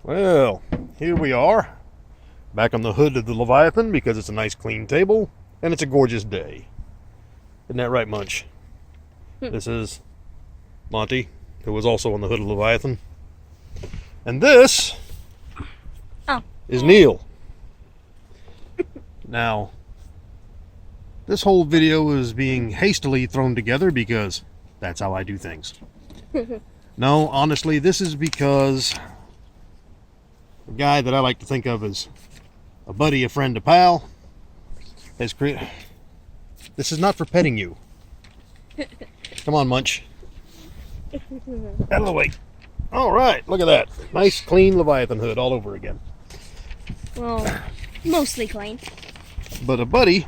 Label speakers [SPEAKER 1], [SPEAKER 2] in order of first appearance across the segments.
[SPEAKER 1] Well, here we are, back on the hood of the Leviathan because it's a nice clean table and it's a gorgeous day. Isn't that right, Munch? This is Monty, who was also on the hood of Leviathan. And this is Neil. Now, this whole video is being hastily thrown together because that's how I do things. No, honestly, this is because a guy that I like to think of as a buddy, a friend, a pal, has created... This is not for petting you. Come on, Munch. Out of the way. All right, look at that. Nice, clean Leviathan hood all over again.
[SPEAKER 2] Well, mostly clean.
[SPEAKER 1] But a buddy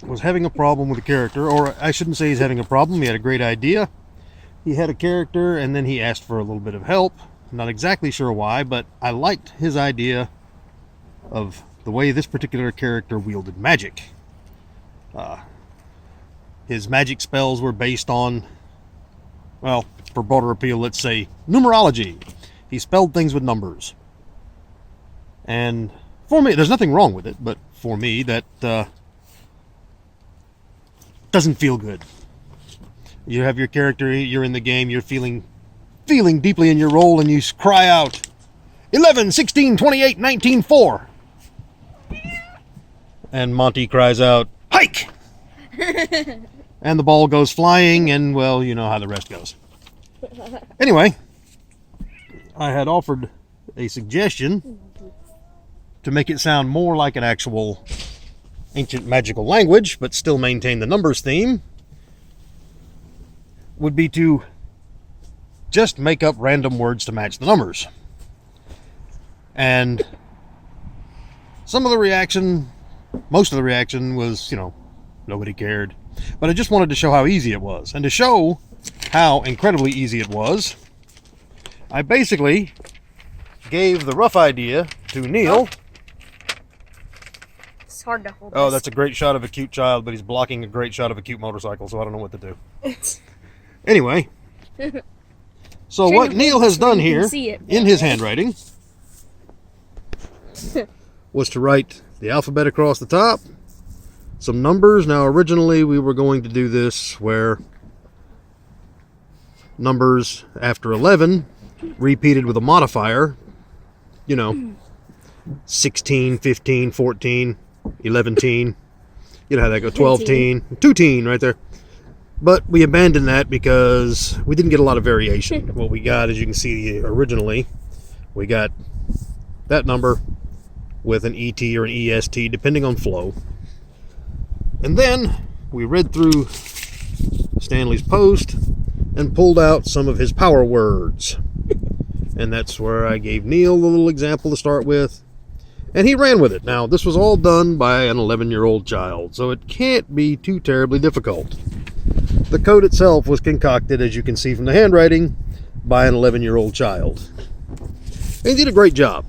[SPEAKER 1] was having a problem with a character, or I shouldn't say he's having a problem. He had a great idea. He had a character, and then he asked for a little bit of help. I'm not exactly sure why, but I liked his idea of the way this particular character wielded magic. His magic spells were based on, well, for broader appeal, let's say numerology. He spelled things with numbers. And for me, there's nothing wrong with it, but for me, that doesn't feel good. You have your character, you're in the game, you're feeling deeply in your role, and you cry out, 11, 16, 28, 19, 4. And Monty cries out, hike! And the ball goes flying, and, well, you know how the rest goes. Anyway, I had offered a suggestion to make it sound more like an actual ancient magical language, but still maintain the numbers theme, would be to just make up random words to match the numbers. And some of the reaction, most of the reaction was, nobody cared. But I just wanted to show how easy it was. And to show how incredibly easy it was, I basically gave the rough idea to Neil.
[SPEAKER 2] It's hard to hold.
[SPEAKER 1] Oh, that's a great shot of a cute child, but he's blocking a great shot of a cute motorcycle, so I don't know what to do. Anyway, so what Neil has done here in his handwriting was to write the alphabet across the top, some numbers. Now, originally we were going to do this where numbers after 11 repeated with a modifier, 16, 15, 14, 11-teen, you know how that goes, 12-teen, 2-teen right there. But we abandoned that because we didn't get a lot of variation. What we got, as you can see originally, we got that number with an ET or an EST, depending on flow. And then we read through Stanley's post and pulled out some of his power words. And that's where I gave Neil a little example to start with. And he ran with it. Now, this was all done by an 11-year-old child, so it can't be too terribly difficult. The code itself was concocted, as you can see from the handwriting, by an 11-year-old child. And he did a great job.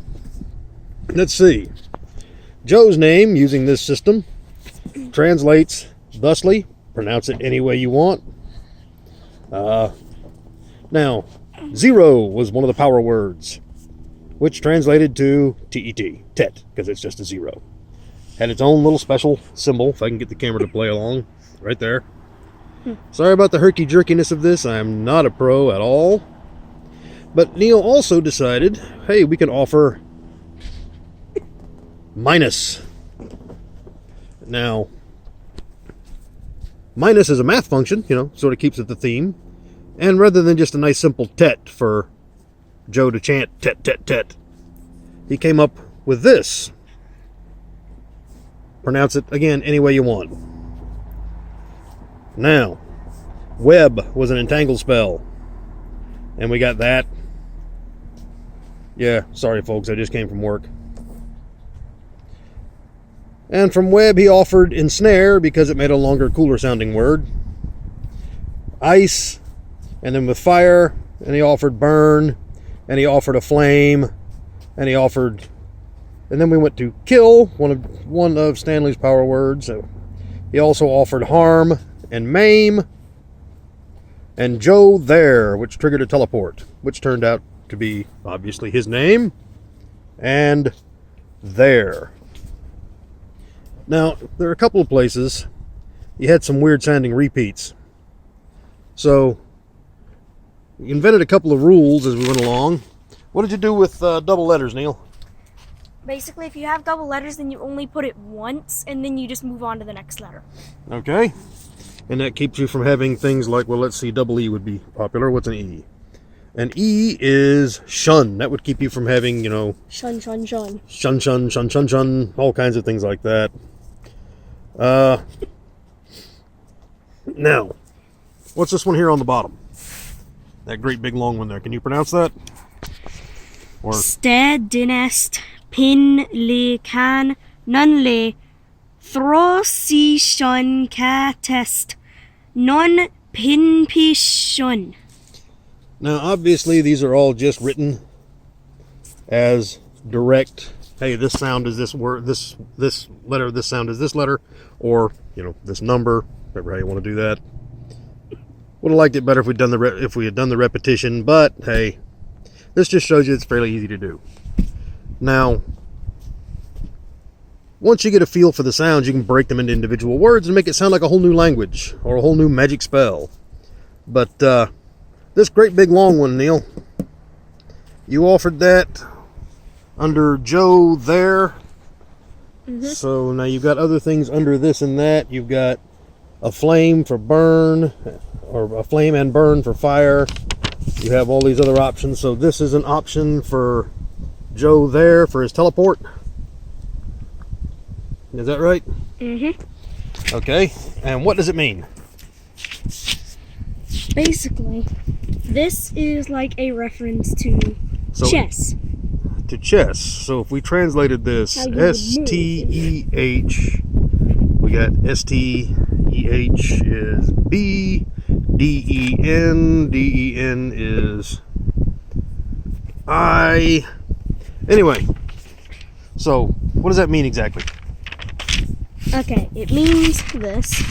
[SPEAKER 1] Let's see. Joe's name, using this system, translates thusly. Pronounce it any way you want. Now, 0 was one of the power words, which translated to T-E-T, tet, because it's just a 0. Had its own little special symbol, if I can get the camera to play along, right there. Sorry about the herky-jerkiness of this. I am not a pro at all. But Neil also decided, hey, we can offer minus. Now, minus is a math function, sort of keeps it the theme. And rather than just a nice simple tet for Joe to chant tet, tet, tet, he came up with this. Pronounce it, again, any way you want. Now, web was an entangled spell. And we got that. Yeah, sorry folks, I just came from work. And from web he offered ensnare because it made a longer, cooler sounding word. Ice, and then with fire, and he offered burn, and he offered a flame, and he offered... And then we went to kill, one of Stanley's power words. He also offered harm and maim, and Joe there, which triggered a teleport, which turned out to be obviously his name. and there. Now, there are a couple of places you had some weird sounding repeats. So, you invented a couple of rules as we went along. What did you do with double letters, Neil?
[SPEAKER 2] Basically, if you have double letters, then you only put it once, and then you just move on to the next letter.
[SPEAKER 1] Okay. And that keeps you from having things like, well, let's see, double E would be popular. What's an E? An E is shun. That would keep you from having, you know...
[SPEAKER 2] Shun, shun, shun.
[SPEAKER 1] Shun, shun, shun, shun, shun. All kinds of things like that. Now, what's this one here on the bottom? That great big long one there. Can you pronounce that? Or
[SPEAKER 2] Stedinest pin le can nun le throsi shun ka test non pin pi shun.
[SPEAKER 1] now, obviously, these are all just written as direct. Hey, this sound is this word. This letter. This sound is this letter, or you know, this number. Whatever how you want to do that. Would have liked it better if we had done the repetition, but hey, this just shows you it's fairly easy to do. Now, once you get a feel for the sounds, you can break them into individual words and make it sound like a whole new language or a whole new magic spell. But this great big long one, Neil, you offered that under Joe there. So now you've got other things under this and that. You've got a flame for burn, or a flame and burn for fire. You have all these other options. So this is an option for Joe there for his teleport. Is that right? Okay. And what does it mean?
[SPEAKER 2] Basically, this is like a reference to chess.
[SPEAKER 1] To chess. So if we translated this,
[SPEAKER 2] How you would move.
[SPEAKER 1] S-T-E-H, we got S-T-E-H is B, D-E-N, D-E-N is I. Anyway, so what does that mean exactly?
[SPEAKER 2] Okay, it means this.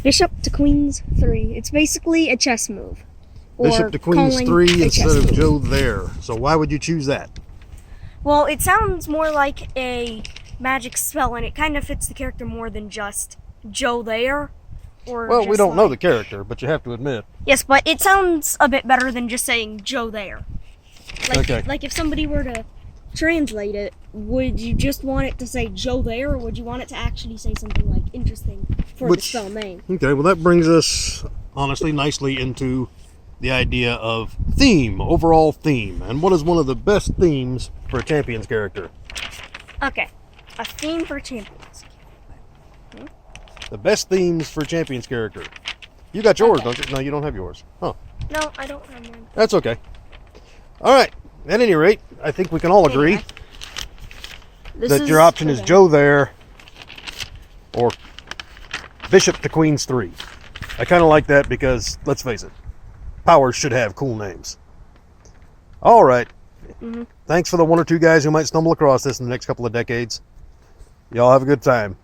[SPEAKER 2] Bishop to queen's 3. It's basically a chess move.
[SPEAKER 1] Bishop to queen's
[SPEAKER 2] calling
[SPEAKER 1] 3
[SPEAKER 2] a
[SPEAKER 1] instead
[SPEAKER 2] chess
[SPEAKER 1] of
[SPEAKER 2] move.
[SPEAKER 1] Joe there. So why would you choose that?
[SPEAKER 2] Well, it sounds more like a magic spell, and it kind of fits the character more than just Joe there. Or
[SPEAKER 1] Well, we
[SPEAKER 2] just
[SPEAKER 1] don't know
[SPEAKER 2] like-
[SPEAKER 1] the character, but you have to admit.
[SPEAKER 2] Yes, but it sounds a bit better than just saying Joe there.
[SPEAKER 1] Okay.
[SPEAKER 2] Like if somebody were to translate it, would you just want it to say Joe there, or would you want it to actually say something like interesting for the
[SPEAKER 1] Which-
[SPEAKER 2] spell name?
[SPEAKER 1] Okay, well that brings us, honestly, nicely into the idea of theme, overall theme. And what is one of the best themes for a Champions character?
[SPEAKER 2] Okay, a theme for champions.
[SPEAKER 1] The best themes for a Champions character. You got yours,
[SPEAKER 2] Okay.
[SPEAKER 1] don't you? No, you don't have yours. Huh.
[SPEAKER 2] No, I don't have one.
[SPEAKER 1] That's okay. All right. At any rate, I think we can all agree
[SPEAKER 2] Anyway, this
[SPEAKER 1] that your option is
[SPEAKER 2] okay.
[SPEAKER 1] Joe there or Bishop to Queen's 3. I kind of like that because, let's face it, powers should have cool names. All right. Thanks for the one or two guys who might stumble across this in the next couple of decades. Y'all have a good time.